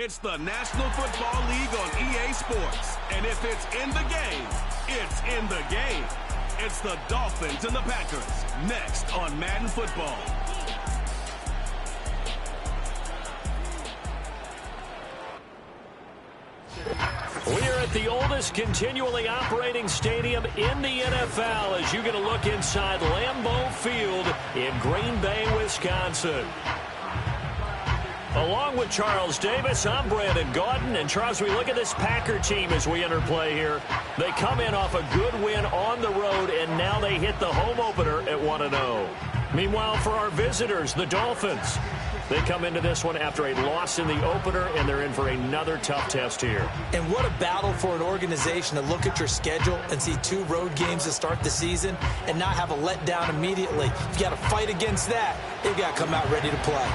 It's the National Football League on EA Sports. And if it's in the game, it's in the game. It's the Dolphins and the Packers, next on Madden Football. We are at the oldest continually operating stadium in the NFL as you get a look inside Lambeau Field in Green Bay, Wisconsin. Along with Charles Davis, I'm Brandon Gaudin. And Charles, we look at this Packer team as we enter play here. They come in off a good win on the road, and now they hit the home opener at 1-0. Meanwhile, for our visitors, the Dolphins, they come into this one after a loss in the opener, and they're in for another tough test here. And what a battle for an organization to look at your schedule and see 2 road games to start the season and not have a letdown immediately. You've got to fight against that. They've got to come out ready to play.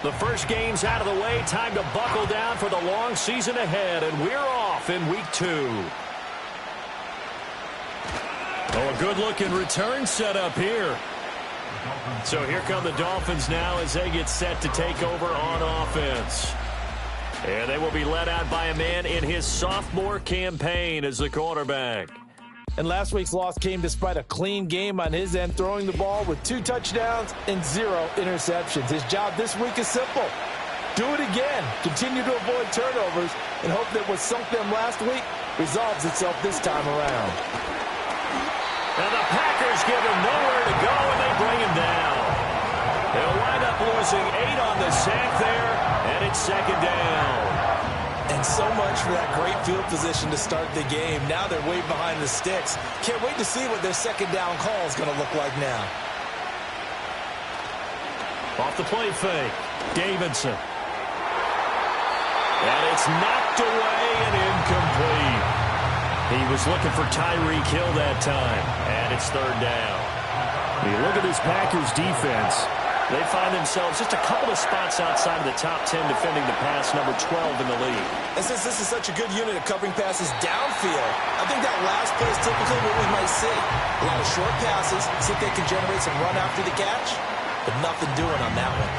The first game's out of the way. Time to buckle down for the long season ahead, and we're off in week 2. Oh, a good-looking return set up here. So here come the Dolphins now as they get set to take over on offense. And they will be led out by a man in his sophomore campaign as the quarterback. And last week's loss came despite a clean game on his end, throwing the ball with 2 touchdowns and 0 interceptions. His job this week is simple. Do it again. Continue to avoid turnovers and hope that what sunk them last week resolves itself this time around. And the Packers give him nowhere to go, and they bring him down. They'll wind up losing 8 on the sack there, and it's 2nd down. And so much for that great field position to start the game. Now they're way behind the sticks. Can't wait to see what their 2nd down call is going to look like now. Off the play fake, Davidson. And it's knocked away and incomplete. He was looking for Tyreek Hill that time, and it's 3rd down. When you look at this Packers defense, they find themselves just a couple of spots outside of the top 10 defending the pass, number 12 in the league. And since this is such a good unit of covering passes downfield, I think that last play is typically what we might see. A lot of short passes, see if they can generate some run after the catch, but nothing doing on that one.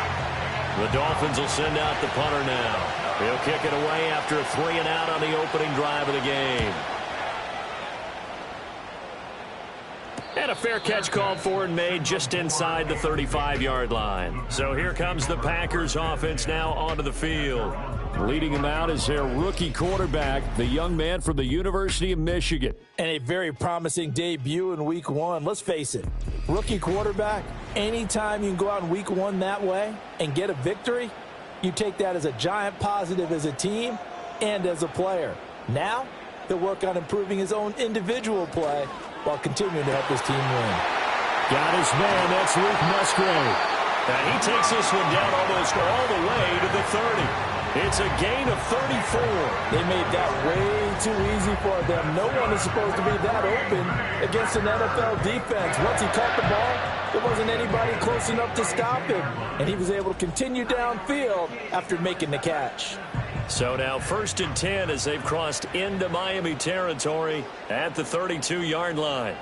The Dolphins will send out the punter now. He'll kick it away after a 3-and-out on the opening drive of the game. And a fair catch called for and made just inside the 35-yard line. So here comes the Packers offense now onto the field. Leading them out is their rookie quarterback, the young man from the University of Michigan. And a very promising debut in week 1. Let's face it, rookie quarterback, anytime you can go out in week 1 that way and get a victory, you take that as a giant positive as a team and as a player. Now, he'll work on improving his own individual play while continuing to help his team win. Got his man, that's Luke Musgrave. And he takes this one down almost all the way to the 30. It's a gain of 34. They made that way too easy for them. No one is supposed to be that open against an NFL defense. Once he caught the ball, there wasn't anybody close enough to stop him. And he was able to continue downfield after making the catch. So now 1st and 10 as they've crossed into Miami territory at the 32-yard line.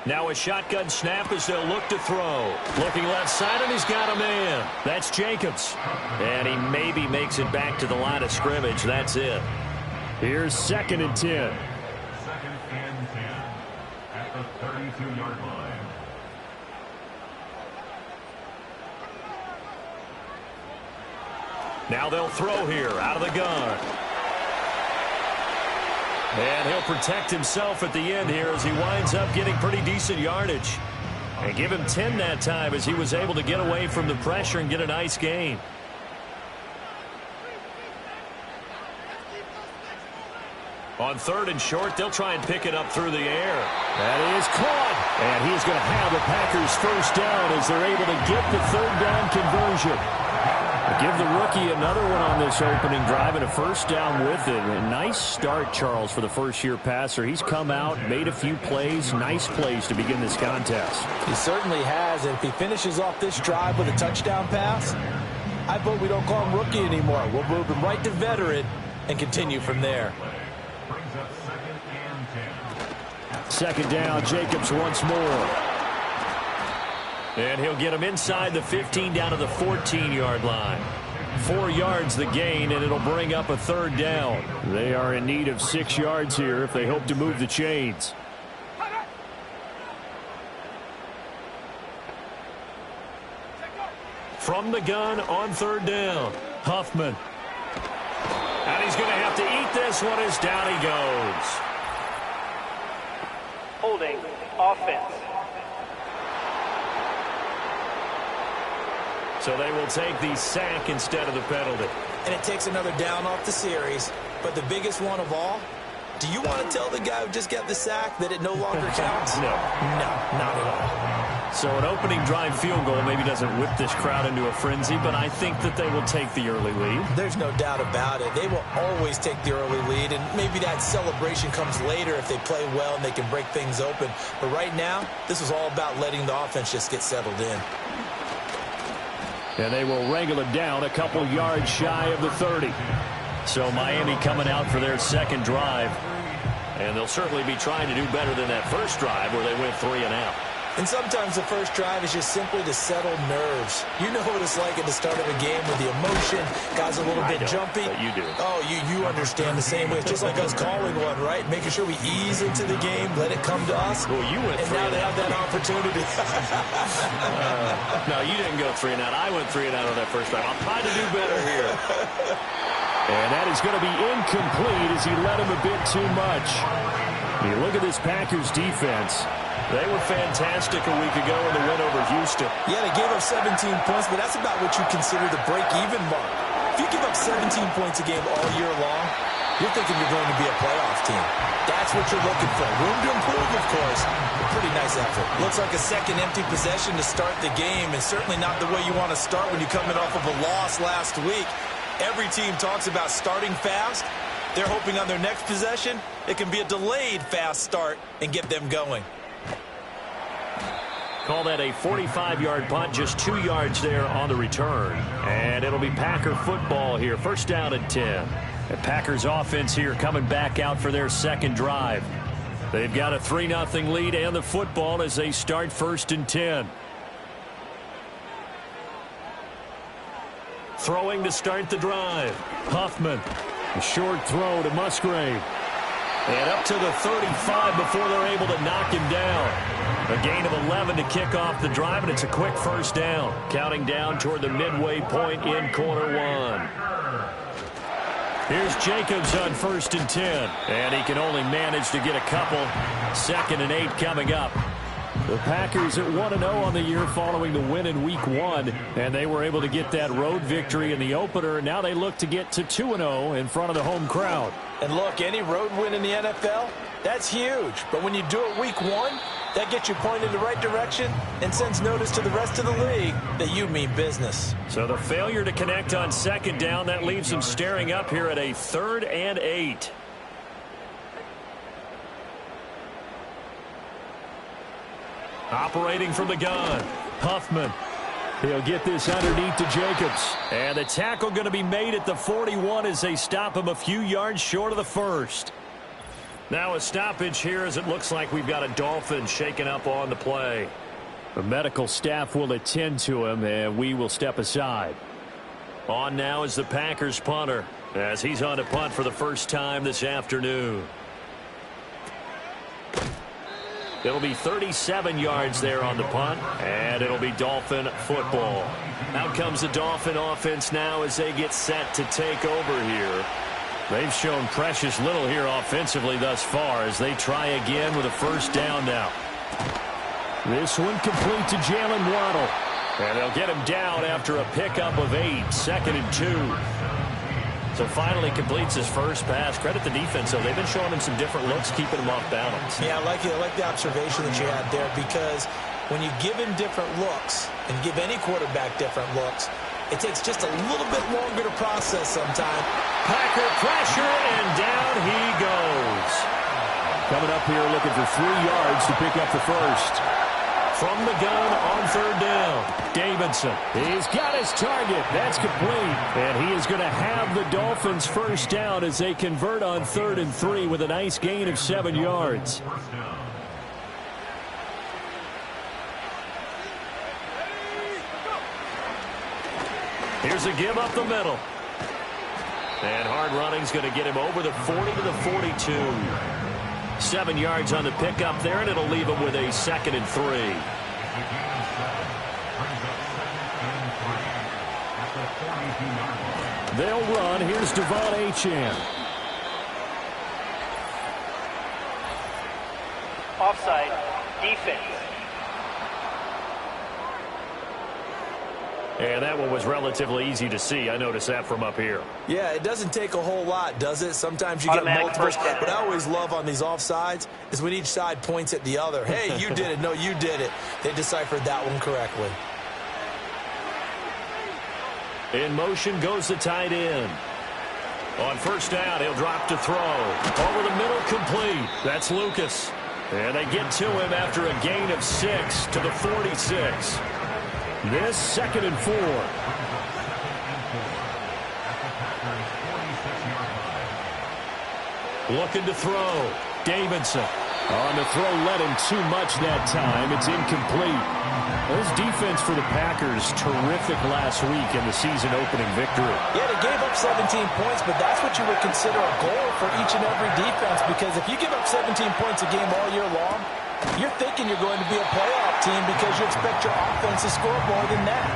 Now a shotgun snap as they'll look to throw. Looking left side, and he's got a man. That's Jacobs. And he maybe makes it back to the line of scrimmage. That's it. Here's 2nd and 10. 2nd and 10 at the 32-yard line. Now they'll throw here out of the gun. And he'll protect himself at the end here as he winds up getting pretty decent yardage. And give him 10 that time as he was able to get away from the pressure and get a nice gain. On 3rd and short, they'll try and pick it up through the air. That is caught. And he's going to have the Packers 1st down as they're able to get the 3rd down conversion. Give the rookie another one on this opening drive and a 1st down with it. A nice start, Charles, for the first-year passer. He's come out, made a few plays, nice plays to begin this contest. He certainly has, and if he finishes off this drive with a touchdown pass, I vote we don't call him rookie anymore. We'll move him right to veteran and continue from there. Brings up 2nd and 10. Second down, Jacobs once more. And he'll get him inside the 15 down to the 14-yard line. 4 yards the gain, and it'll bring up a third down. They are in need of 6 yards here if they hope to move the chains. From the gun on third down, Huffman. And he's going to have to eat this one as down he goes. Holding offense. So they will take the sack instead of the penalty. And it takes another down off the series. But the biggest one of all, do you want to tell the guy who just got the sack that it no longer counts? No. No, not at all. So an opening drive field goal maybe doesn't whip this crowd into a frenzy, but I think that they will take the early lead. There's no doubt about it. They will always take the early lead, and maybe that celebration comes later if they play well and they can break things open. But right now, this is all about letting the offense just get settled in. And they will wrangle it down a couple yards shy of the 30. So Miami coming out for their second drive. And they'll certainly be trying to do better than that first drive where they went 3 and out. And sometimes the first drive is just simply to settle nerves. You know what it's like at the start of a game with the emotion. Guys a little bit jumpy. But you do. Oh, you understand the same way. It's just like us calling one, right? Making sure we ease into the game, let it come to us. Well, you went 3 and now they have that opportunity. No, you didn't go 3 and out. I went 3 and out on that first drive. I'll try to do better here. And that is going to be incomplete as he led him a bit too much. You look at this Packers defense. They were fantastic a week ago in the win over Houston. Yeah, they gave up 17 points, but that's about what you consider the break-even mark. If you give up 17 points a game all year long, you're thinking you're going to be a playoff team. That's what you're looking for. Room to improve, of course. Pretty nice effort. Looks like a second empty possession to start the game, and certainly not the way you want to start when you're coming off of a loss last week. Every team talks about starting fast. They're hoping on their next possession, it can be a delayed fast start and get them going. Call that a 45-yard punt, just 2 yards there on the return. And it'll be Packer football here, first down and 10. The Packers offense here coming back out for their second drive. They've got a 3-0 lead and the football as they start first and 10. Throwing to start the drive. Huffman. A short throw to Musgrave. And up to the 35 before they're able to knock him down. A gain of 11 to kick off the drive, and it's a quick first down. Counting down toward the midway point in quarter one. Here's Jacobs on first and 10. And he can only manage to get a couple. 2nd and 8 coming up. The Packers at 1-0 on the year following the win in week 1. And they were able to get that road victory in the opener. Now they look to get to 2-0 in front of the home crowd. And look, any road win in the NFL, that's huge. But when you do it week 1, that gets you pointed in the right direction and sends notice to the rest of the league that you mean business. So the failure to connect on second down, that leaves them staring up here at a 3rd and 8. Operating from the gun, Huffman. He'll get this underneath to Jacobs. And the tackle going to be made at the 41 as they stop him a few yards short of the first. Now a stoppage here as it looks like we've got a Dolphin shaken up on the play. The medical staff will attend to him, and we will step aside. On now is the Packers punter as he's on to punt for the first time this afternoon. It'll be 37 yards there on the punt, and it'll be Dolphin football. Out comes the Dolphin offense now as they get set to take over here. They've shown precious little here offensively thus far as they try again with a first down now. This one complete to Jalen Waddle. And they'll get him down after a pickup of 8, 2nd and 2. So finally completes his first pass. Credit the defense, though. They've been showing him some different looks, keeping him off balance. Yeah, I like the observation that you had there, because when you give him different looks and give any quarterback different looks, it takes just a little bit longer to process sometimes. Packer pressure, and down he goes. Coming up here looking for 3 yards to pick up the first. From the gun on third down, Davidson. He's got his target. That's complete. And he is going to have the Dolphins first down as they convert on 3rd and 3 with a nice gain of 7 yards. Here's a give up the middle. And hard running's going to get him over the 40 to the 42. 7 yards on the pickup there, and it'll leave him with a 2nd and 3. They'll run. Here's Devon Achane. Offside. Defense. And that one was relatively easy to see. I noticed that from up here. Yeah, it doesn't take a whole lot, does it? Sometimes you get multiples. What I always love on these offsides is when each side points at the other. Hey, you did it. No, you did it. They deciphered that one correctly. In motion goes the tight end. On first down, he'll drop to throw. Over the middle, complete. That's Lucas. And they get to him after a gain of 6 to the 46. This 2nd and 4. Looking to throw. Davidson. On the throw, led him too much that time. It's incomplete. This defense for the Packers, terrific last week in the season-opening victory. Yeah, they gave up 17 points, but that's what you would consider a goal for each and every defense, because if you give up 17 points a game all year long, you're thinking you're going to be a playoff team because you expect your offense to score more than that.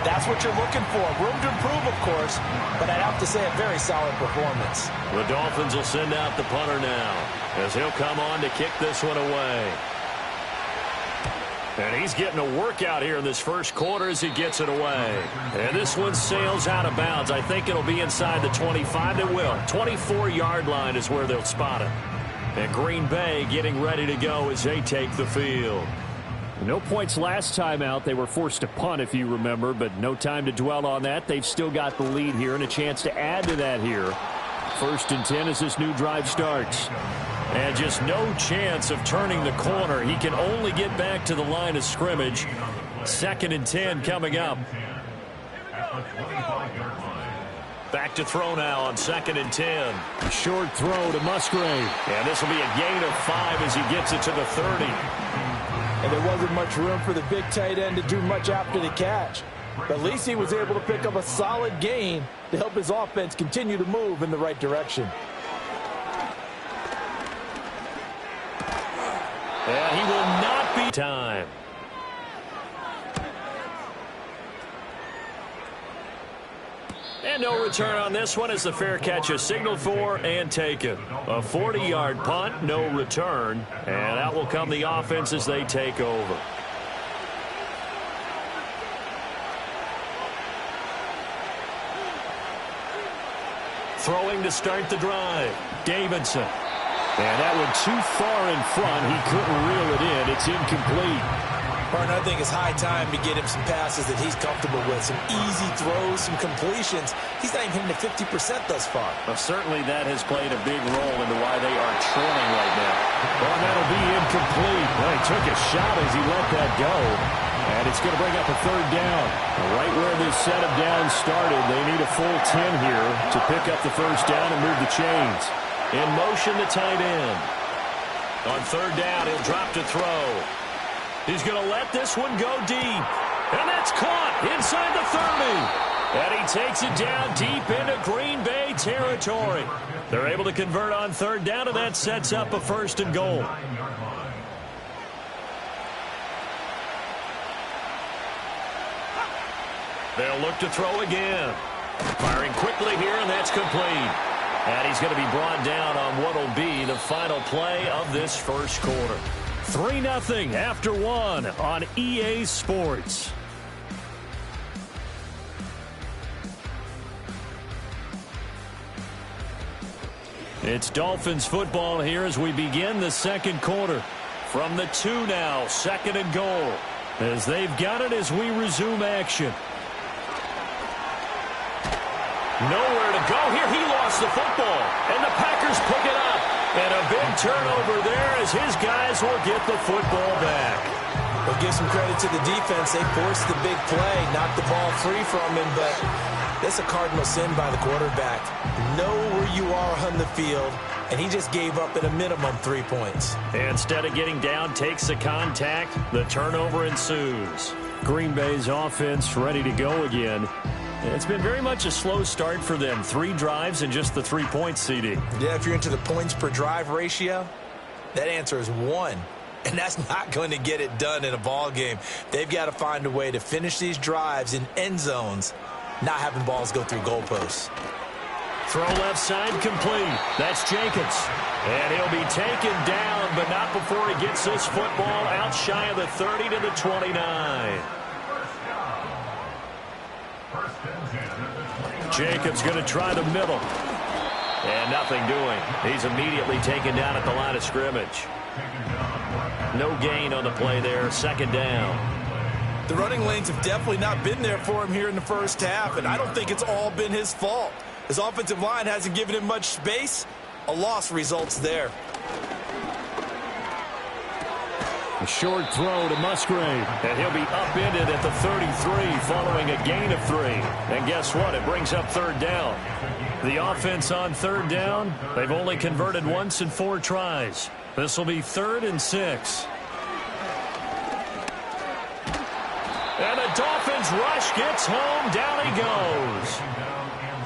That's what you're looking for. Room to improve, of course, but I'd have to say a very solid performance. The Dolphins will send out the punter now as he'll come on to kick this one away. And he's getting a workout here in this first quarter as he gets it away. And this one sails out of bounds. I think it'll be inside the 25. It will. 24-yard line is where they'll spot it. And Green Bay getting ready to go as they take the field. No points last time out. They were forced to punt, if you remember, but no time to dwell on that. They've still got the lead here and a chance to add to that here. 1st and 10 as this new drive starts. And just no chance of turning the corner. He can only get back to the line of scrimmage. 2nd and 10 coming up. Back to throw now on 2nd and 10. Short throw to Musgrave. And this will be a gain of 5 as he gets it to the 30. And there wasn't much room for the big tight end to do much after the catch. But at least he was able to pick up a solid gain to help his offense continue to move in the right direction. And he will not be time. And no return on this one as the fair catch is signaled for and taken. A 40-yard punt, no return. And out will come the offense as they take over. Throwing to start the drive. Davidson. And that one too far in front. He couldn't reel it in. It's incomplete. Martin, I think it's high time to get him some passes that he's comfortable with. Some easy throws, some completions. He's not even hitting to 50% thus far. Well, certainly that has played a big role into why they are trailing right now. Well, that'll be incomplete. Well, he took a shot as he let that go. And it's going to bring up a 3rd down. Right where this set of downs started, they need a full 10 here to pick up the 1st down and move the chains. In motion, the tight end. On 3rd down, he'll drop to throw. He's going to let this one go deep. And that's caught inside the 30. And he takes it down deep into Green Bay territory. They're able to convert on 3rd down, and that sets up a 1st and goal. They'll look to throw again. Firing quickly here, and that's complete. And he's going to be brought down on what will be the final play of this first quarter. 3-0 after 1 on EA Sports. It's Dolphins football here as we begin the 2nd quarter. From the 2 now, 2nd and goal. As they've got it as we resume action. Nowhere to go here. He lost the football. And the Packers pick it up. And a big turnover there as his guys will get the football back. Well, give some credit to the defense. They forced the big play, knocked the ball free from him, but that's a cardinal sin by the quarterback. Know where you are on the field, and he just gave up at a minimum 3 points. Instead of getting down, takes the contact. The turnover ensues. Green Bay's offense ready to go again. It's been very much a slow start for them. 3 drives and just the 3 points, CD. Yeah, if you're into the points per drive ratio, that answer is 1. And that's not going to get it done in a ball game. They've got to find a way to finish these drives in end zones, not having balls go through goalposts. Throw left side complete. That's Jacobs. And he'll be taken down, but not before he gets this football out shy of the 30 to the 29. Jacobs going to try the middle. And nothing doing. He's immediately taken down at the line of scrimmage. No gain on the play there. 2nd down. The running lanes have definitely not been there for him here in the first half, and I don't think it's all been his fault. His offensive line hasn't given him much space. A loss results there. A short throw to Musgrave. And he'll be upended at the 33 following a gain of 3. And guess what? It brings up 3rd down. The offense on 3rd down, they've only converted once in 4 tries. This will be 3rd and 6. And the Dolphins rush gets home. Down he goes.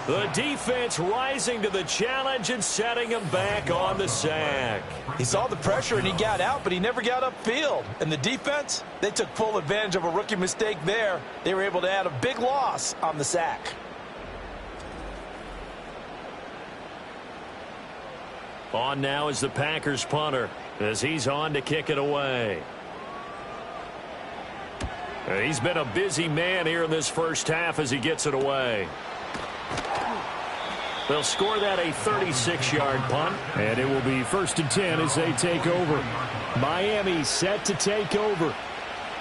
The defense rising to the challenge and setting him back on the sack. He saw the pressure and he got out, but he never got upfield. And the defense, they took full advantage of a rookie mistake there. They were able to add a big loss on the sack. On now is the Packers punter as he's on to kick it away. He's been a busy man here in this first half as he gets it away. They'll score that a 36-yard punt. And it will be 1st and 10 as they take over. Miami set to take over.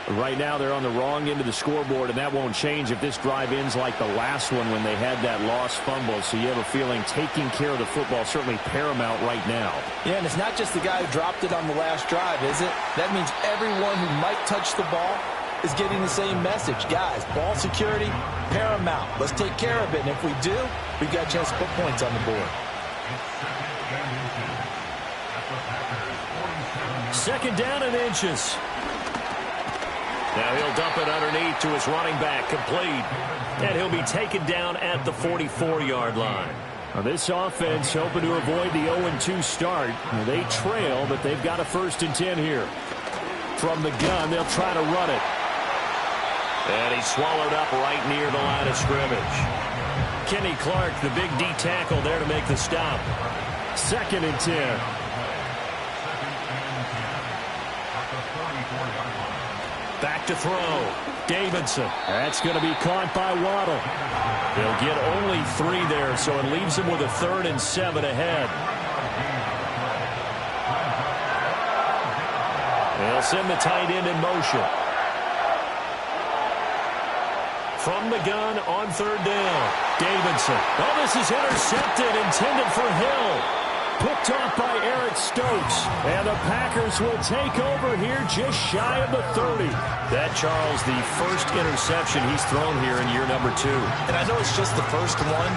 Right now they're on the wrong end of the scoreboard, and that won't change if this drive ends like the last one when they had that lost fumble. So you have a feeling taking care of the football certainly paramount right now. Yeah, and it's not just the guy who dropped it on the last drive, is it? That means everyone who might touch the ball is getting the same message. Guys, ball security, paramount. Let's take care of it. And if we do, we've got a chance to put points on the board. 2nd down and inches. Now he'll dump it underneath to his running back, complete. And he'll be taken down at the 44-yard line. Now this offense hoping to avoid the 0-2 start. They trail, but they've got a 1st and 10 here. From the gun, they'll try to run it. And he's swallowed up right near the line of scrimmage. Kenny Clark, the big D tackle there to make the stop. 2nd and 10. Back to throw. Davidson. That's going to be caught by Waddle. They'll get only 3 there, so it leaves him with a 3rd and 7 ahead. They'll send the tight end in motion. From the gun on 3rd down. Davidson. Oh, this is intercepted, intended for Hill. Picked off by Eric Stokes. And the Packers will take over here just shy of the 30. That, Charles, the first interception he's thrown here in year number 2. And I know it's just the first one,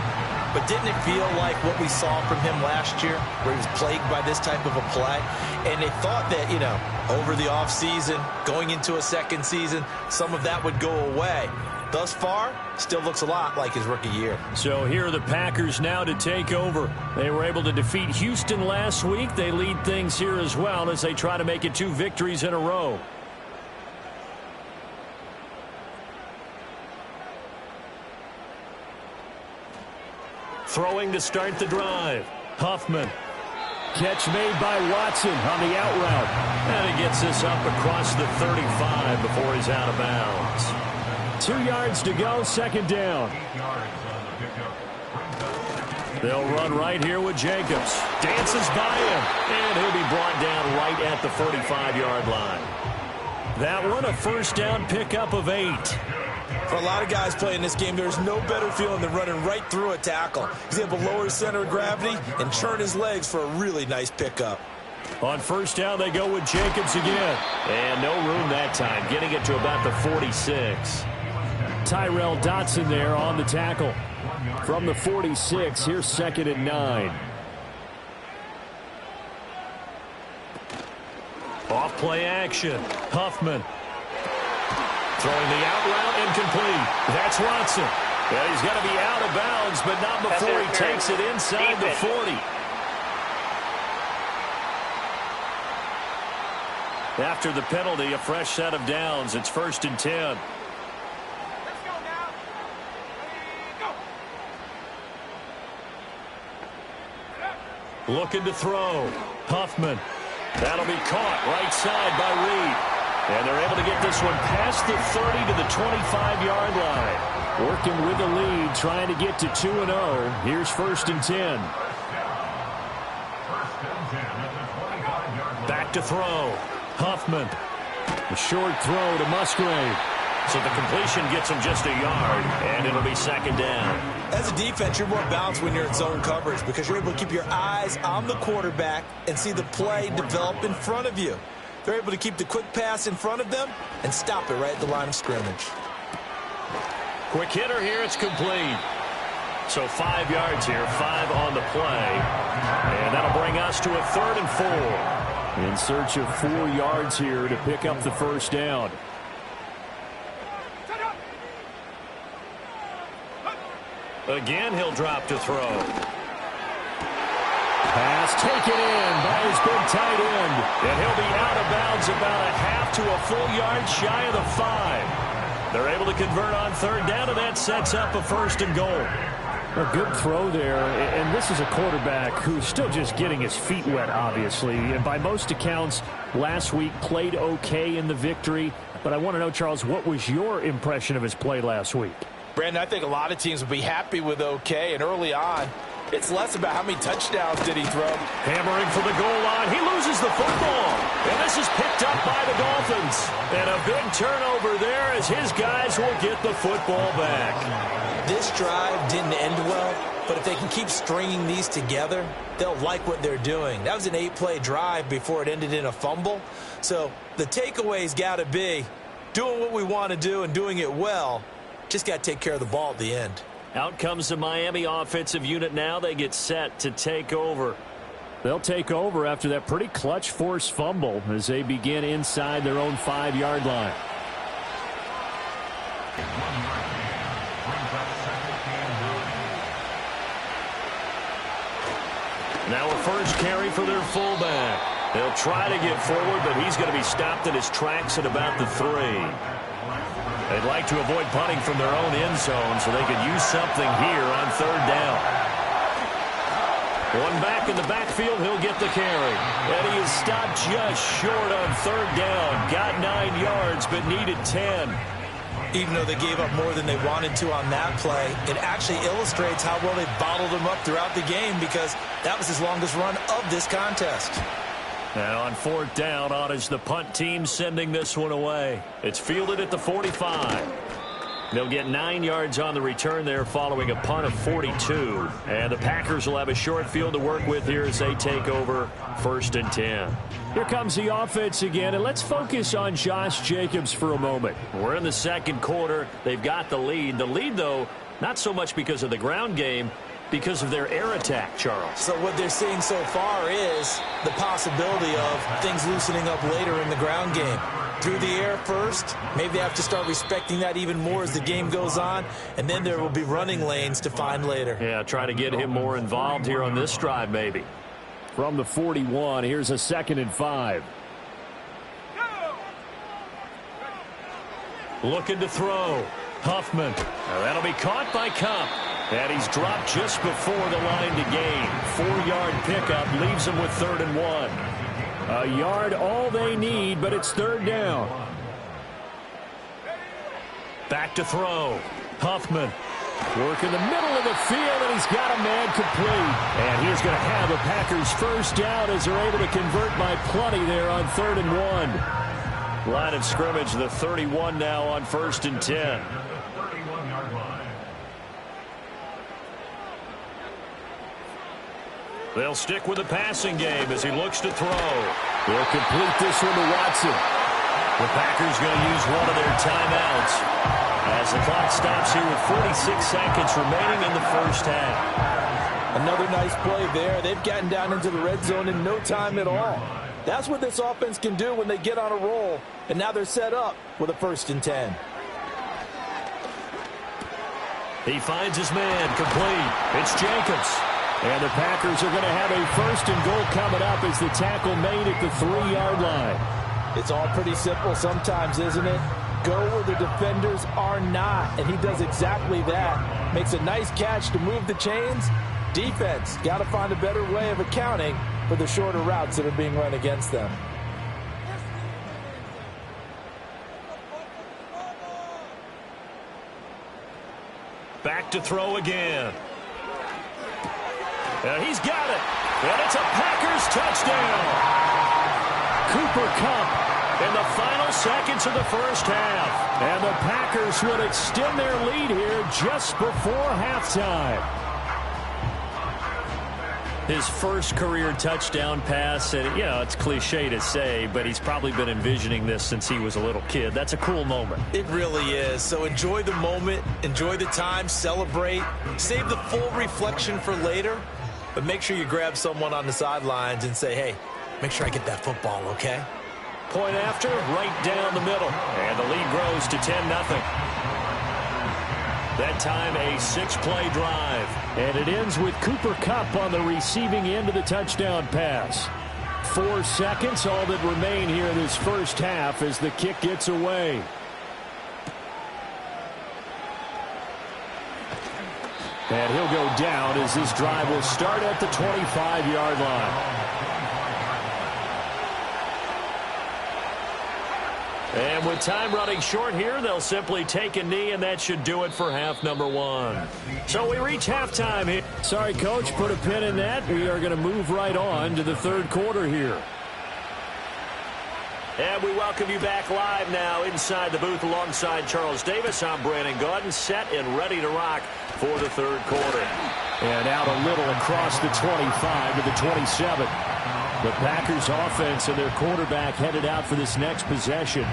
but didn't it feel like what we saw from him last year, where he was plagued by this type of a play? And they thought that, you know, over the offseason, going into a second season, some of that would go away. Thus far, still looks a lot like his rookie year. So here are the Packers now to take over. They were able to defeat Houston last week. They lead things here as well as they try to make it 2 victories in a row. Throwing to start the drive. Huffman. Catch made by Watson on the out route. And he gets this up across the 35 before he's out of bounds. 2 yards to go, 2nd down. They'll run right here with Jacobs. Dances by him. And he'll be brought down right at the 45-yard line. That one, a 1st down pickup of 8. For a lot of guys playing this game, there's no better feeling than running right through a tackle. He's able to lower his center of gravity and turn his legs for a really nice pickup. On 1st down, they go with Jacobs again. And no room that time, getting it to about the 46. Tyrell Dotson there on the tackle. From the 46, here's 2nd and 9. Off play action. Huffman. Throwing the out route incomplete. That's Watson. Yeah, he's going to be out of bounds, but not before he takes it inside the 40. After the penalty, a fresh set of downs. It's 1st and 10. Let's go now. Go. Looking to throw. Huffman. That'll be caught right side by Reed. And they're able to get this one past the 30 to the 25-yard line. Working with the lead, trying to get to 2-0. Here's 1st and 10. Back to throw. Huffman. A short throw to Musgrave. So the completion gets him just a yard, and it'll be 2nd down. As a defense, you're more balanced when you're in zone coverage because you're able to keep your eyes on the quarterback and see the play develop in front of you. They're able to keep the quick pass in front of them and stop it right at the line of scrimmage. Quick hitter here. It's complete. So 5 yards here, 5 on the play. And that'll bring us to a 3rd and 4. In search of 4 yards here to pick up the 1st down. Again, he'll drop to throw. Pass taken in by his big tight end. And he'll be out of bounds about a half to a full yard shy of the 5. They're able to convert on 3rd down, and that sets up a 1st and goal. A good throw there, and this is a quarterback who's still just getting his feet wet, obviously. And by most accounts, last week played okay in the victory. But I want to know, Charles, what was your impression of his play last week? Brandon, I think a lot of teams would be happy with okay, and early on, it's less about how many touchdowns did he throw. Hammering for the goal line. He loses the football. And this is picked up by the Dolphins. And a big turnover there as his guys will get the football back. This drive didn't end well, but if they can keep stringing these together, they'll like what they're doing. That was an 8-play drive before it ended in a fumble. So the takeaway's got to be doing what we want to do and doing it well. Just got to take care of the ball at the end. Out comes the Miami offensive unit now. They get set to take over. They'll take over after that pretty clutch forced fumble as they begin inside their own 5-yard line. Now a first carry for their fullback. They'll try to get forward, but he's going to be stopped in his tracks at about the 3. They'd like to avoid punting from their own end zone so they could use something here on 3rd down. One back in the backfield, he'll get the carry. And he is stopped just short on 3rd down. Got 9 yards, but needed 10. Even though they gave up more than they wanted to on that play, it actually illustrates how well they bottled him up throughout the game because that was his longest run of this contest. Now on 4th down, on is the punt team sending this one away. It's fielded at the 45. They'll get 9 yards on the return there following a punt of 42. And the Packers will have a short field to work with here as they take over 1st and 10. Here comes the offense again, and let's focus on Josh Jacobs for a moment. We're in the 2nd quarter. They've got the lead. The lead, though, not so much because of the ground game, because of their air attack, Charles. So what they're seeing so far is the possibility of things loosening up later in the ground game. Through the air first, maybe they have to start respecting that even more as the game goes on, and then there will be running lanes to find later. Yeah, try to get him more involved here on this drive, maybe. From the 41, here's a 2nd and 5. Looking to throw. Huffman. Now that'll be caught by Cup. And he's dropped just before the line to gain. 4-yard pickup leaves him with 3rd and 1. A yard all they need, but it's 3rd down. Back to throw. Huffman. Work in the middle of the field, and he's got a man complete. And he's going to have a Packers 1st down as they're able to convert by plenty there on 3rd and 1. Line of scrimmage, the 31 now on 1st and 10. They'll stick with the passing game as he looks to throw. They'll complete this one to Watson. The Packers going to use one of their timeouts as the clock stops here with 46 seconds remaining in the 1st half. Another nice play there. They've gotten down into the red zone in no time at all. That's what this offense can do when they get on a roll. And now they're set up with a 1st and 10. He finds his man, complete. It's Jacobs. And the Packers are going to have a 1st and goal coming up as the tackle made at the 3-yard line. It's all pretty simple sometimes, isn't it? Go where the defenders are not, and he does exactly that. Makes a nice catch to move the chains. Defense, got to find a better way of accounting for the shorter routes that are being run against them. Back to throw again. And he's got it. And it's a Packers touchdown. Cooper Kupp in the final seconds of the first half. And the Packers will extend their lead here just before halftime. His first career touchdown pass, and you know, it's cliche to say, but he's probably been envisioning this since he was a little kid. That's a cool moment. It really is. So enjoy the moment, enjoy the time, celebrate, save the full reflection for later, but make sure you grab someone on the sidelines and say, hey, make sure I get that football, okay? Point after, right down the middle, and the lead grows to 10-0. That time, a 6-play drive. And it ends with Cooper Kupp on the receiving end of the touchdown pass. 4 seconds, all that remain here in this first half as the kick gets away. And he'll go down as this drive will start at the 25-yard line. And with time running short here, they'll simply take a knee, and that should do it for half number 1. So we reach halftime here. Sorry, Coach, put a pin in that. We are going to move right on to the third quarter here. And we welcome you back live now inside the booth alongside Charles Davis. I'm Brandon Gaudin, set and ready to rock for the third quarter. And out a little across the 25 to the 27. The Packers offense and their quarterback headed out for this next possession.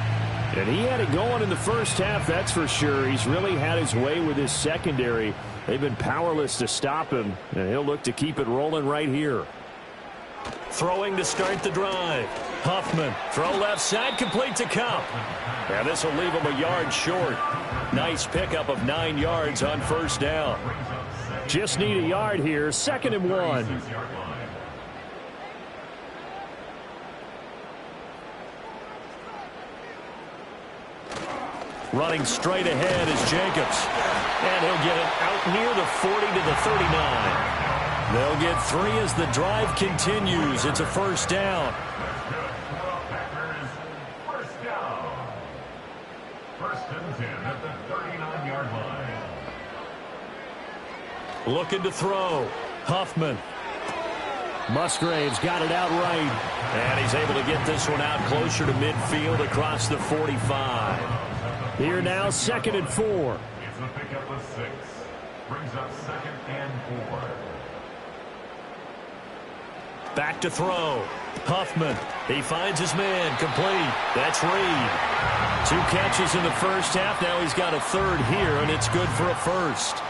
And he had it going in the first half, that's for sure. He's really had his way with his secondary. They've been powerless to stop him, and he'll look to keep it rolling right here. Throwing to start the drive. Huffman, throw left side, complete to Kupp. And this will leave him a yard short. Nice pickup of 9 yards on first down. Just need a yard here, 2nd and 1. Running straight ahead is Jacobs. And he'll get it out near the 40 to the 39. They'll get 3 as the drive continues. It's a first down. First down. 1st and 10 at the 39-yard line. Looking to throw. Huffman. Musgrave's got it out right. And he's able to get this one out closer to midfield across the 45. Here now, 2nd and 4. It's a pickup of 6. Brings up 2nd and 4. Back to throw. Huffman. He finds his man. Complete. That's Reed. 2 catches in the first half. Now he's got a 3rd here, and it's good for a 1st.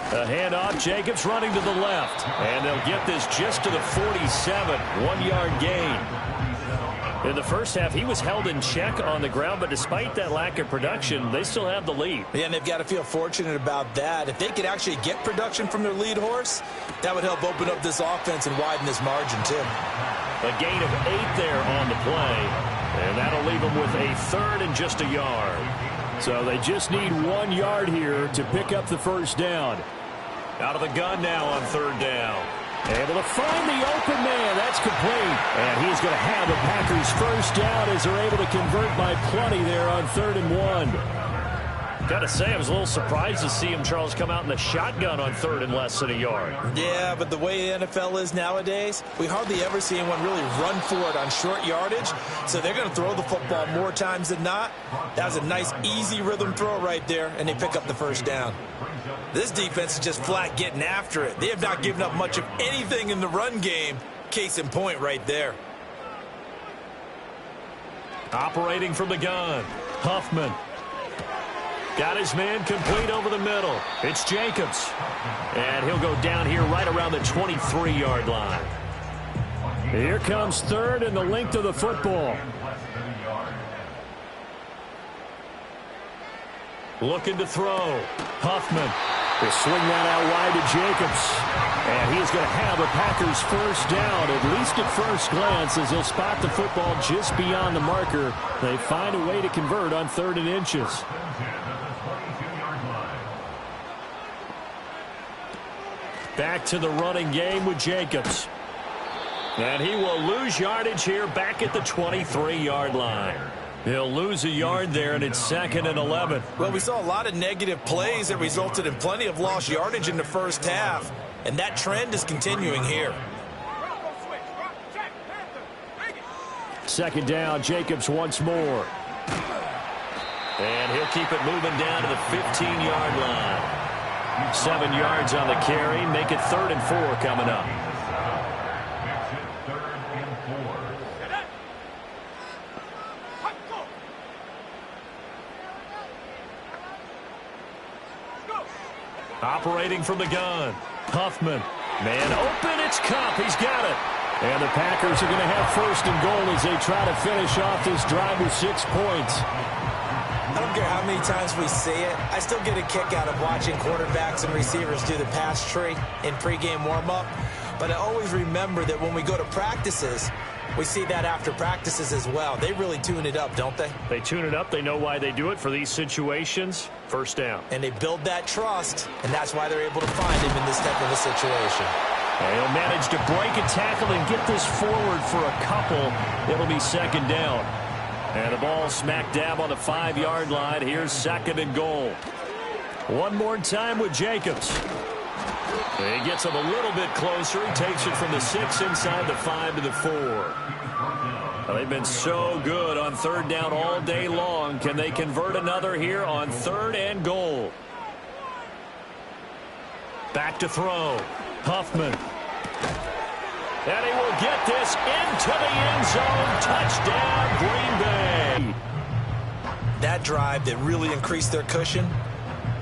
A handoff, Jacobs running to the left. And they'll get this just to the 47, 1-yard gain. In the first half, he was held in check on the ground, but despite that lack of production, they still have the lead. Yeah, and they've got to feel fortunate about that. If they could actually get production from their lead horse, that would help open up this offense and widen this margin, too. A gain of 8 there on the play, and that'll leave them with a 3rd and just a yard. So they just need 1 yard here to pick up the first down. Out of the gun now on 3rd down. Able to find the open man. That's complete. And he's going to have the Packers first down as they're able to convert by plenty there on 3rd and 1. Got to say, I was a little surprised to see him, Charles, come out in the shotgun on 3rd and less than a yard. Yeah, but the way the NFL is nowadays, we hardly ever see anyone really run for it on short yardage. So they're going to throw the football more times than not. That was a nice, easy rhythm throw right there, and they pick up the first down. This defense is just flat getting after it. They have not given up much of anything in the run game. Case in point right there. Operating from the gun. Huffman. Got his man complete over the middle. It's Jacobs. And he'll go down here right around the 23-yard line. Here comes 3rd and the length of the football. Looking to throw. Huffman will swing that out wide to Jacobs. And he's going to have the Packers first down, at least at first glance, as they'll spot the football just beyond the marker. They find a way to convert on 3rd and inches. Back to the running game with Jacobs. And he will lose yardage here back at the 23-yard line. He'll lose a yard there, and it's 2nd and 11. Well, we saw a lot of negative plays that resulted in plenty of lost yardage in the first half, and that trend is continuing here. 2nd down, Jacobs once more. And he'll keep it moving down to the 15-yard line. 7 yards on the carry, make it 3rd and 4 coming up. Operating from the gun. Huffman. Man open, it's Cup. He's got it. And the Packers are going to have 1st and goal as they try to finish off this drive with 6 points. I don't care how many times we see it. I still get a kick out of watching quarterbacks and receivers do the pass tree in pregame warm-up. But I always remember that when we go to practices, we see that after practices as well. They really tune it up, don't they? They tune it up. They know why they do it for these situations. 1st down. And they build that trust, and that's why they're able to find him in this type of a situation. And he'll manage to break a tackle and get this forward for a couple. It'll be 2nd down. And the ball smack dab on the 5-yard line. Here's 2nd and goal. One more time with Jacobs. He gets him a little bit closer. He takes it from the 6 inside the 5 to the 4. Well, they've been so good on 3rd down all day long. Can they convert another here on 3rd and goal? Back to throw. Huffman. And he will get this into the end zone. Touchdown, Green Bay. That drive that really increased their cushion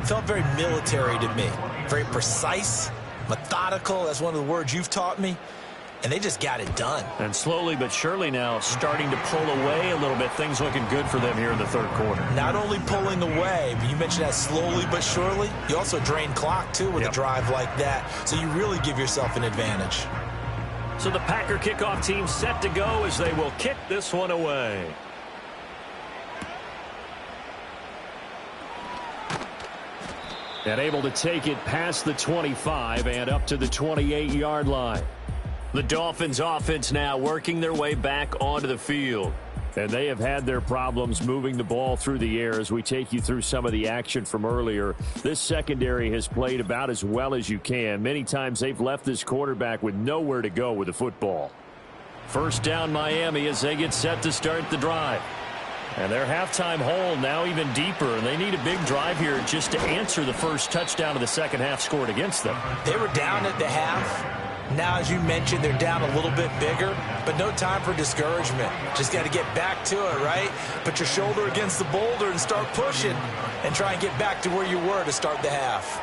felt very military to me. Very precise, methodical. That's one of the words you've taught me. And they just got it done. And slowly but surely now starting to pull away a little bit. Things looking good for them here in the 3rd quarter. Not only pulling away, but you mentioned that slowly but surely. You also drain clock, too, with a drive like that. So you really give yourself an advantage. So the Packer kickoff team set to go as they will kick this one away. And able to take it past the 25 and up to the 28-yard line. The Dolphins offense now working their way back onto the field. And they have had their problems moving the ball through the air as we take you through some of the action from earlier. This secondary has played about as well as you can. Many times they've left this quarterback with nowhere to go with the football. 1st down Miami as they get set to start the drive. And their halftime hole now even deeper, and they need a big drive here just to answer the first touchdown of the second half scored against them. They were down at the half. Now, as you mentioned, they're down a little bit bigger, but no time for discouragement. Just got to get back to it, right? Put your shoulder against the boulder and start pushing and try and get back to where you were to start the half.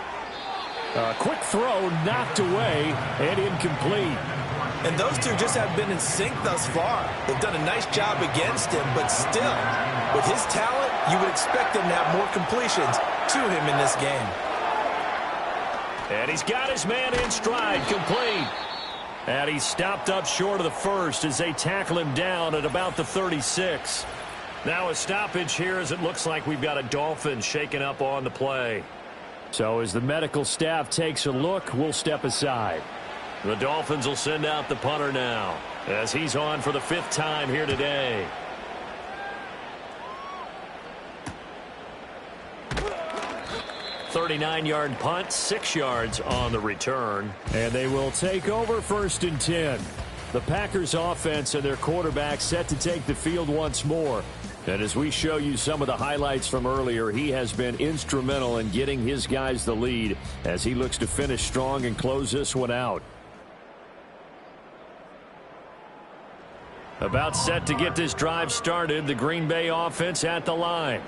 Quick throw knocked away and incomplete. And those two just have been in sync thus far. They've done a nice job against him, but still, with his talent, you would expect them to have more completions to him in this game. And he's got his man in stride, complete. And he's stopped up short of the first as they tackle him down at about the 36. Now a stoppage here as it looks like we've got a Dolphin shaken up on the play. So as the medical staff takes a look, we'll step aside. The Dolphins will send out the punter now as he's on for the 5th time here today. .39-yard punt, 6 yards on the return. And they will take over 1st and 10. The Packers offense and their quarterback set to take the field once more. And as we show you some of the highlights from earlier, he has been instrumental in getting his guys the lead as he looks to finish strong and close this one out. About set to get this drive started, the Green Bay offense at the line.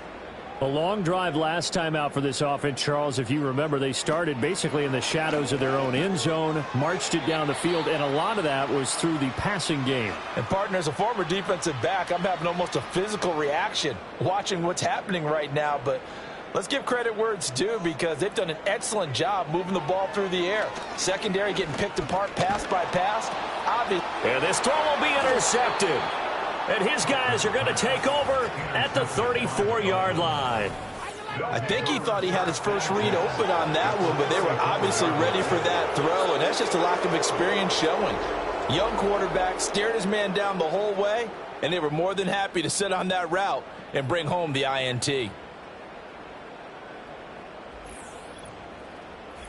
A long drive last time out for this offense, Charles. If you remember, they started basically in the shadows of their own end zone, marched it down the field, and a lot of that was through the passing game. And, partner, as a former defensive back, I'm having almost a physical reaction watching what's happening right now. But Let's give credit where it's due because they've done an excellent job moving the ball through the air. Secondary getting picked apart pass by pass. Obviously. And this throw will be intercepted. And his guys are going to take over at the 34-yard line. I think he thought he had his first read open on that one, but they were obviously ready for that throw, and that's just a lack of experience showing. Young quarterback stared his man down the whole way, and they were more than happy to sit on that route and bring home the INT.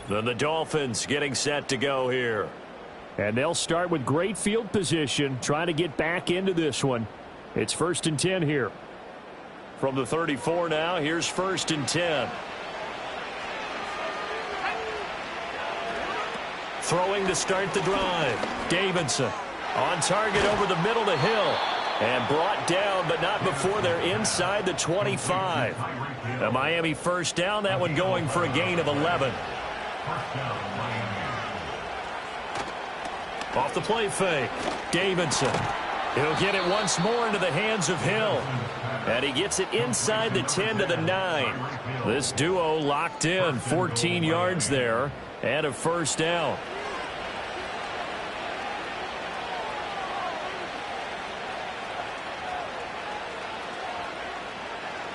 Then the Dolphins getting set to go here. And they'll start with great field position, trying to get back into this one. It's 1st and 10 here. From the 34 now, here's 1st and 10. Throwing to start the drive. Davidson on target over the middle to Hill. And brought down, but not before they're inside the 25. The Miami first down, that one going for a gain of 11. Off the play fake. Davidson. He'll get it once more into the hands of Hill. And he gets it inside the 10 to the 9. This duo locked in. 14 yards there and a first down.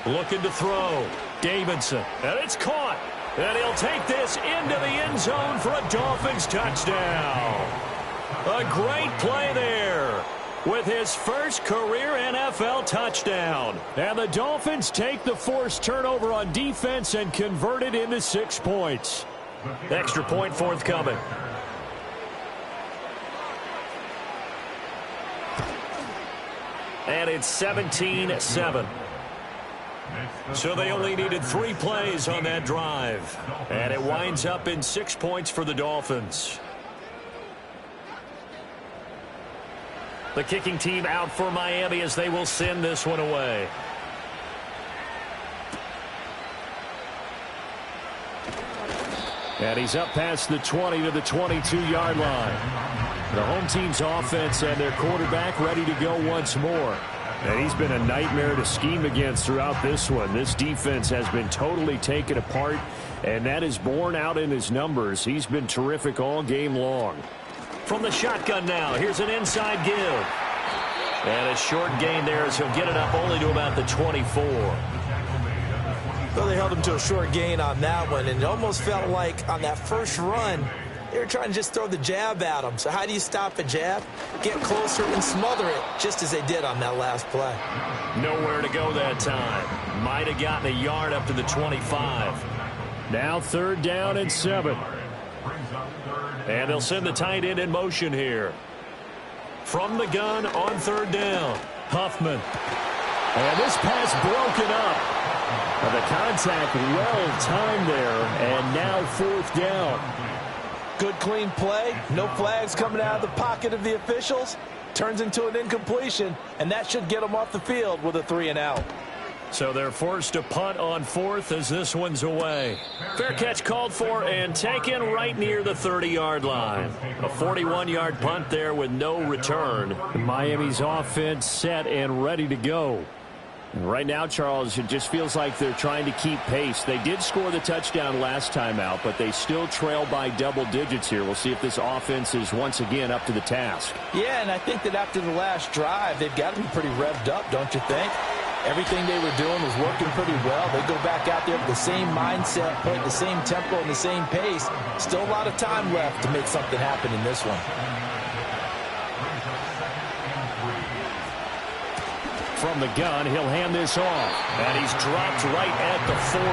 Looking to throw. Davidson. And it's caught. And he'll take this into the end zone for a Dolphins touchdown. A great play there with his first career NFL touchdown. And the Dolphins take the forced turnover on defense and convert it into 6 points. Extra point forthcoming. And it's 17-7. So they only needed 3 plays on that drive. And it winds up in 6 points for the Dolphins. The kicking team out for Miami as they will send this one away. And he's up past the 20 to the 22-yard line. The home team's offense and their quarterback ready to go once more. And he's been a nightmare to scheme against throughout this one. This defense has been totally taken apart, and that is borne out in his numbers. He's been terrific all game long. From the shotgun now, here's an inside give. And a short gain there as he'll get it up only to about the 24. So they held him to a short gain on that one, and it almost felt like on that first run, they were trying to just throw the jab at him. So how do you stop a jab? Get closer and smother it, just as they did on that last play. Nowhere to go that time. Might have gotten a yard up to the 25. Now 3rd down and 7. And they'll send the tight end in motion here. From the gun on 3rd down. Huffman. And this pass broken up. The contact well timed there, and now 4th down. Good, clean play. No flags coming out of the pocket of the officials. Turns into an incompletion, and that should get them off the field with a 3 and out. So they're forced to punt on 4th as this one's away. Fair catch called for and taken right near the 30-yard line. A 41-yard punt there with no return. Miami's offense set and ready to go. And right now, Charles, it just feels like they're trying to keep pace. They did score the touchdown last time out, but they still trail by double digits here. We'll see if this offense is once again up to the task. Yeah, and I think that after the last drive, they've got to be pretty revved up, don't you think? Everything they were doing was working pretty well. They go back out there with the same mindset, play at the same tempo and the same pace. Still a lot of time left to make something happen in this one. From the gun, he'll hand this off. And he's dropped right at the 40.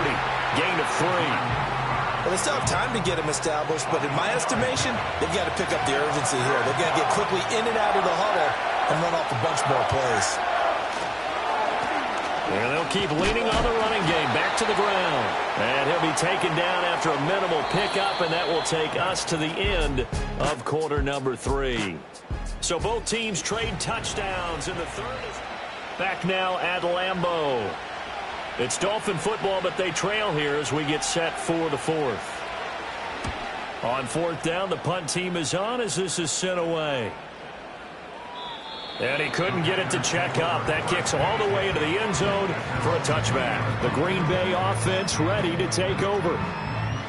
Gain of 3. Well, they still have time to get him established, but in my estimation, they've got to pick up the urgency here. They've got to get quickly in and out of the huddle and run off a bunch more plays. And they'll keep leaning on the running game back to the ground. And he'll be taken down after a minimal pickup, and that will take us to the end of quarter number 3. So both teams trade touchdowns in the third. Back now at Lambeau. It's Dolphin football, but they trail here as we get set for the 4th. On 4th down, the punt team is on as this is sent away. And he couldn't get it to check up. That kicks all the way into the end zone for a touchback. The Green Bay offense ready to take over.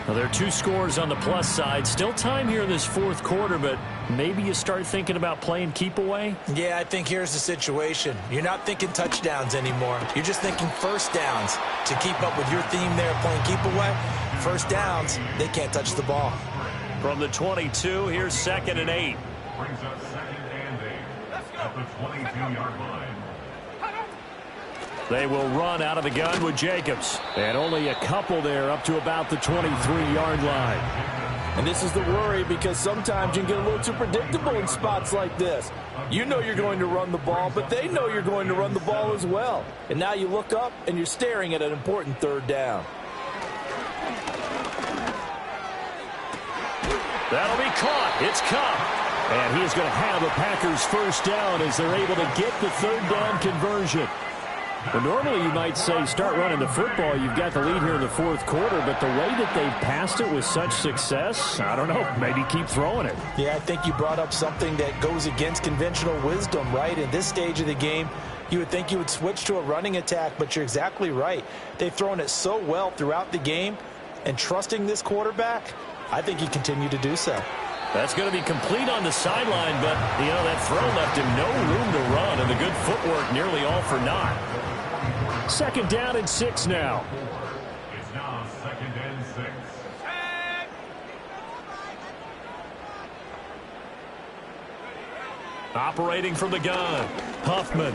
Well, there are 2 scores on the plus side. Still time here in this fourth quarter, but maybe you start thinking about playing keep away? Yeah, I think here's the situation. You're not thinking touchdowns anymore. You're just thinking first downs. To keep up with your theme there, playing keep away, first downs, they can't touch the ball. From the 22, here's 2nd and 8. Brings up 2nd and 8 at the 22-yard line. They will run out of the gun with Jacobs. And only a couple there up to about the 23-yard line. And this is the worry because sometimes you can get a little too predictable in spots like this. You know you're going to run the ball, but they know you're going to run the ball as well. And now you look up and you're staring at an important 3rd down. That'll be caught. It's Cup. And he is going to have the Packers first down as they're able to get the 3rd down conversion. Well, normally you might say start running the football. You've got the lead here in the fourth quarter, but the way that they've passed it with such success, I don't know, maybe keep throwing it. Yeah, I think you brought up something that goes against conventional wisdom, right? In this stage of the game, you would think you would switch to a running attack, but you're exactly right. They've thrown it so well throughout the game, and trusting this quarterback, I think you continue to do so. That's going to be complete on the sideline, but, you know, that throw left him no room to run, and the good footwork nearly all for naught. 2nd down and 6 now. It's now 2nd and 6. Operating from the gun, Huffman.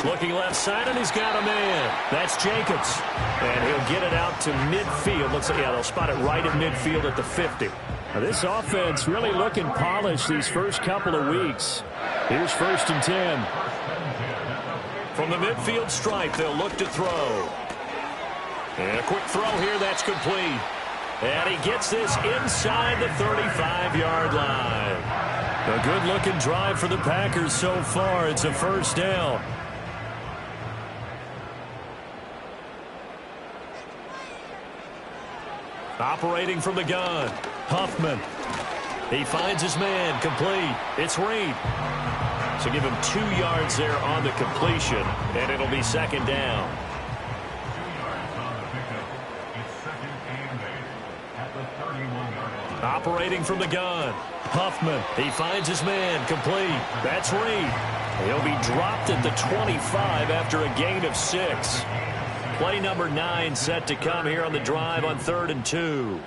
Looking left side, and he's got a man. That's Jacobs. And he'll get it out to midfield. Looks like, yeah, they'll spot it right at midfield at the 50. Now, this offense really looking polished these first couple of weeks. Here's 1st and 10. From the midfield stripe, they'll look to throw. And a quick throw here, that's complete. And he gets this inside the 35-yard line. A good-looking drive for the Packers so far. It's a first down. Operating from the gun, Huffman. He finds his man, complete. It's Reed. So give him 2 yards there on the completion, and it'll be 2nd down. 2 yards on the pickup. It's 2nd and 8 at the 31-yard line. Operating from the gun, Huffman. He finds his man, complete. That's Reed. He'll be dropped at the 25 after a gain of 6. Play number 9 set to come here on the drive on 3rd and 2.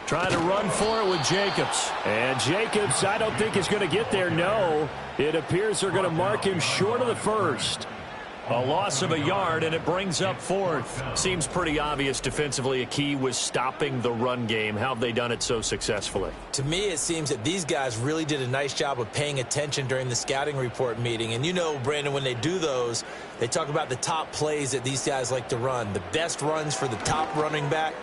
Trying to run for it with Jacobs. And Jacobs, I don't think is going to get there, no. It appears they're going to mark him short of the first. A loss of a yard, and it brings up 4th. Seems pretty obvious defensively a key was stopping the run game. How have they done it so successfully? To me, it seems that these guys really did a nice job of paying attention during the scouting report meeting. And you know, Brandon, when they do those, they talk about the top plays that these guys like to run. The best runs for the top running back,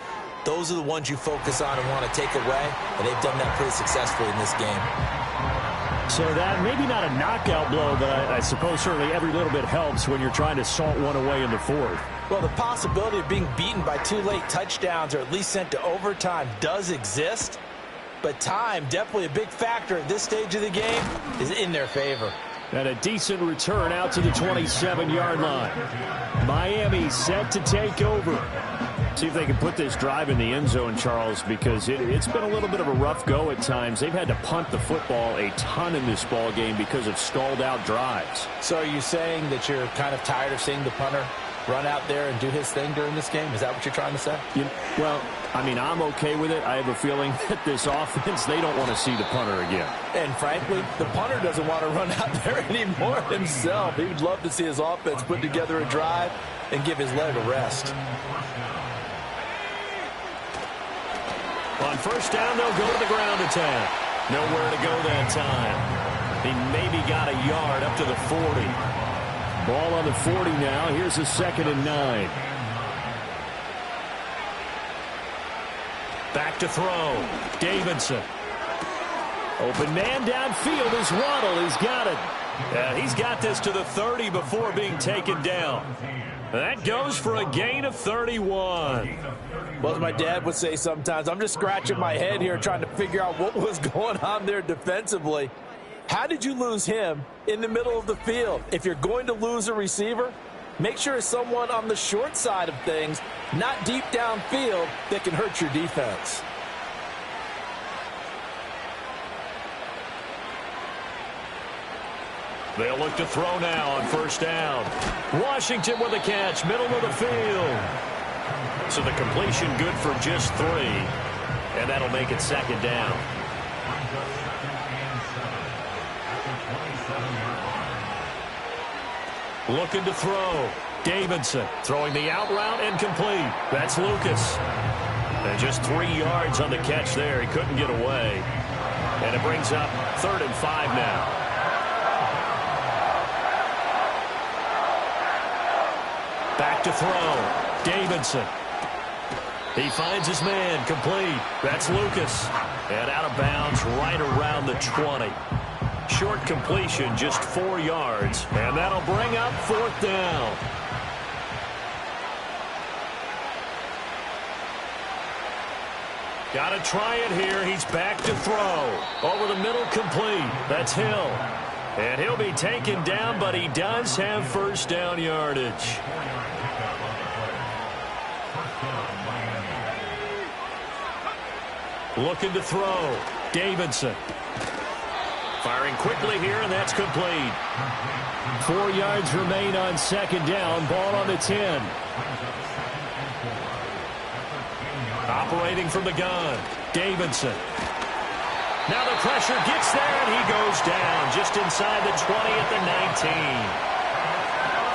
those are the ones you focus on and want to take away. And they've done that pretty successfully in this game. So that maybe not a knockout blow, but I suppose certainly every little bit helps when you're trying to salt one away in the fourth. Well, the possibility of being beaten by 2 late touchdowns or at least sent to overtime does exist. But time, definitely a big factor at this stage of the game, is in their favor. And a decent return out to the 27-yard line. Miami set to take over. See if they can put this drive in the end zone, Charles, because it's been a little bit of a rough go at times. They've had to punt the football a ton in this ball game because of stalled-out drives. So are you saying that you're kind of tired of seeing the punter run out there and do his thing during this game? Is that what you're trying to say? Well, I mean, I'm okay with it. I have a feeling that this offense, they don't want to see the punter again. And frankly, the punter doesn't want to run out there anymore himself. He would love to see his offense put together a drive and give his leg a rest. On first down, they'll go to the ground attack. Nowhere to go that time. He maybe got a yard up to the 40. Ball on the 40 now. Here's a 2nd and 9. Back to throw. Davidson. Open man downfield is Waddle. He's got it. Yeah, he's got this to the 30 before being taken down. That goes for a gain of 31. Well, as my dad would say sometimes, I'm just scratching my head here trying to figure out what was going on there defensively. How did you lose him in the middle of the field? If you're going to lose a receiver, make sure it's someone on the short side of things, not deep downfield, that can hurt your defense. They'll look to throw now on first down. Washington with a catch, middle of the field. So the completion good for just 3. And that'll make it second down. Looking to throw. Davidson throwing the out route and complete. That's Lucas. And just 3 yards on the catch there. He couldn't get away. And it brings up 3rd and 5 now. Back to throw. Davidson. He finds his man. Complete. That's Lucas. And out of bounds right around the 20. Short completion, just 4 yards. And that'll bring up 4th down. Got to try it here. He's back to throw. Over the middle, complete. That's Hill. And he'll be taken down, but he does have first down yardage. Looking to throw. Davidson. Firing quickly here, and that's complete. 4 yards remain on second down. Ball on the 10. Operating from the gun. Davidson. Now the pressure gets there, and he goes down just inside the 20 at the 19.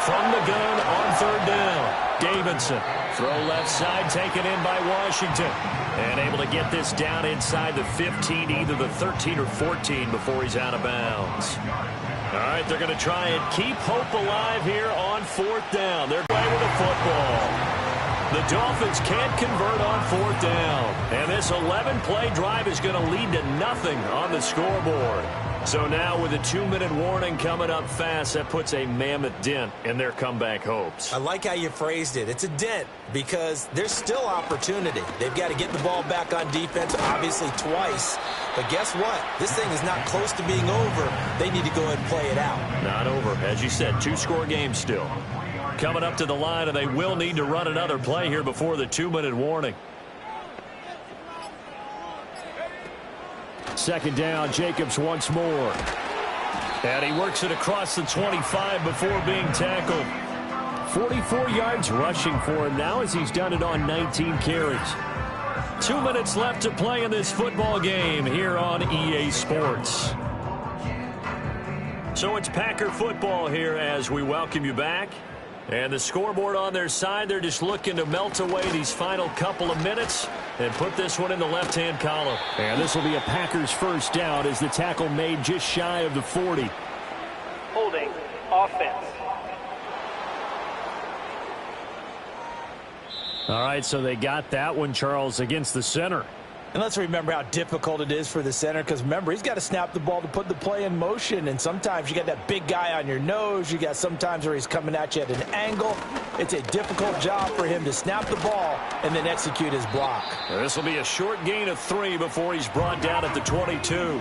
From the gun on third down. Davidson. Throw left side, taken in by Washington. And able to get this down inside the 15, either the 13 or 14 before he's out of bounds. All right, they're going to try and keep hope alive here on 4th down. They're playing with the football. The Dolphins can't convert on 4th down. And this 11-play drive is going to lead to nothing on the scoreboard. So now with a 2-minute warning coming up fast, that puts a mammoth dent in their comeback hopes. I like how you phrased it. It's a dent because there's still opportunity. They've got to get the ball back on defense, obviously twice. But guess what? This thing is not close to being over. They need to go ahead and play it out. Not over. As you said, 2-score game still. Coming up to the line, and they will need to run another play here before the 2-minute warning. Second down, Jacobs once more. And he works it across the 25 before being tackled. 44 yards rushing for him now as he's done it on 19 carries. 2 minutes left to play in this football game here on EA Sports. So it's Packer football here as we welcome you back. And the scoreboard on their side, they're just looking to melt away these final couple of minutes and put this one in the left-hand column. And this will be a Packers first down as the tackle made just shy of the 40. Holding. Offense. All right, so they got that one, Charles, against the center. And let's remember how difficult it is for the center because, remember, he's got to snap the ball to put the play in motion. And sometimes you got that big guy on your nose. You got sometimes where he's coming at you at an angle. It's a difficult job for him to snap the ball and then execute his block. This will be a short gain of 3 before he's brought down at the 22.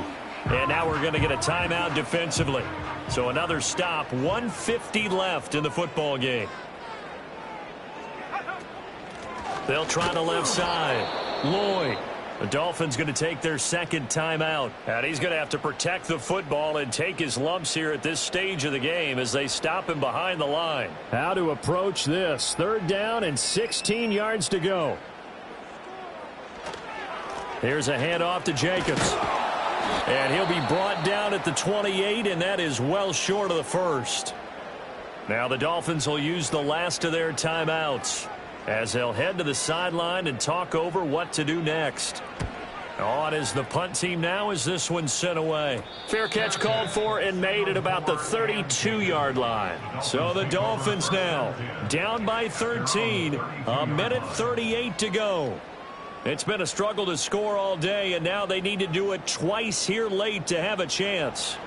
And now we're going to get a timeout defensively. So another stop, 1:50 left in the football game. They'll try the left side. Lloyd. The Dolphins going to take their second timeout. And he's going to have to protect the football and take his lumps here at this stage of the game as they stop him behind the line. How to approach this. 3rd down and 16 yards to go. Here's a handoff to Jacobs. And he'll be brought down at the 28, and that is well short of the first. Now the Dolphins will use the last of their timeouts as they'll head to the sideline and talk over what to do next. On is the punt team now as this one's sent away. Fair catch called for and made at about the 32-yard line. So the Dolphins now down by 13, a minute 38 to go. It's been a struggle to score all day, and now they need to do it twice here late to have a chance.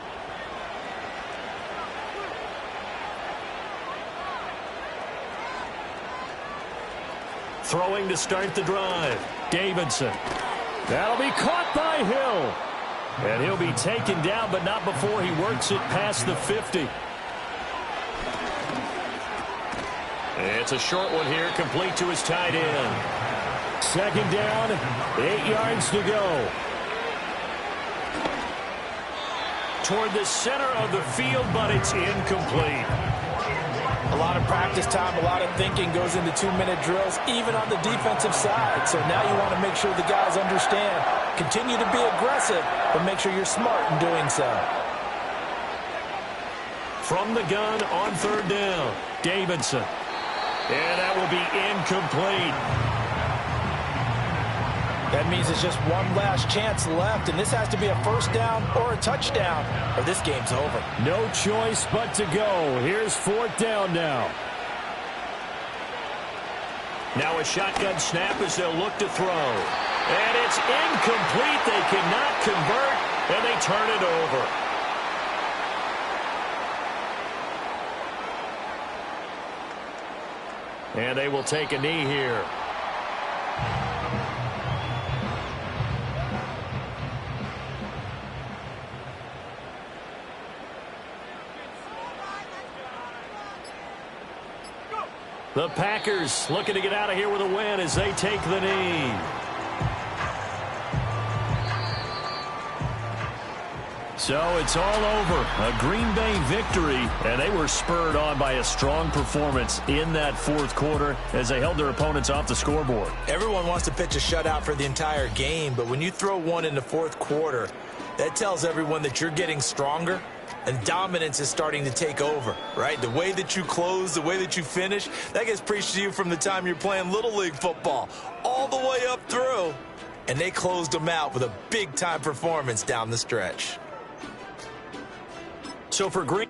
Throwing to start the drive. Davidson. That'll be caught by Hill. And he'll be taken down, but not before he works it past the 50. It's a short one here, complete to his tight end. Second down, 8 yards to go. Toward the center of the field, but it's incomplete. A lot of practice time, a lot of thinking goes into 2-minute drills, even on the defensive side. So now you want to make sure the guys understand. Continue to be aggressive, but make sure you're smart in doing so. From the gun on third down, Davidson. And that will be incomplete. That means it's just one last chance left, and this has to be a first down or a touchdown, or this game's over. No choice but to go. Here's fourth down now. Now a shotgun snap as they'll look to throw. And it's incomplete. They cannot convert, and they turn it over. And they will take a knee here. The Packers looking to get out of here with a win as they take the knee. So it's all over. A Green Bay victory, and they were spurred on by a strong performance in that fourth quarter as they held their opponents off the scoreboard. Everyone wants to pitch a shutout for the entire game, but when you throw one in the fourth quarter, that tells everyone that you're getting stronger and dominance is starting to take over, right? The way that you close, the way that you finish, that gets preached to you from the time you're playing Little League football all the way up through, and they closed them out with a big-time performance down the stretch. So for Green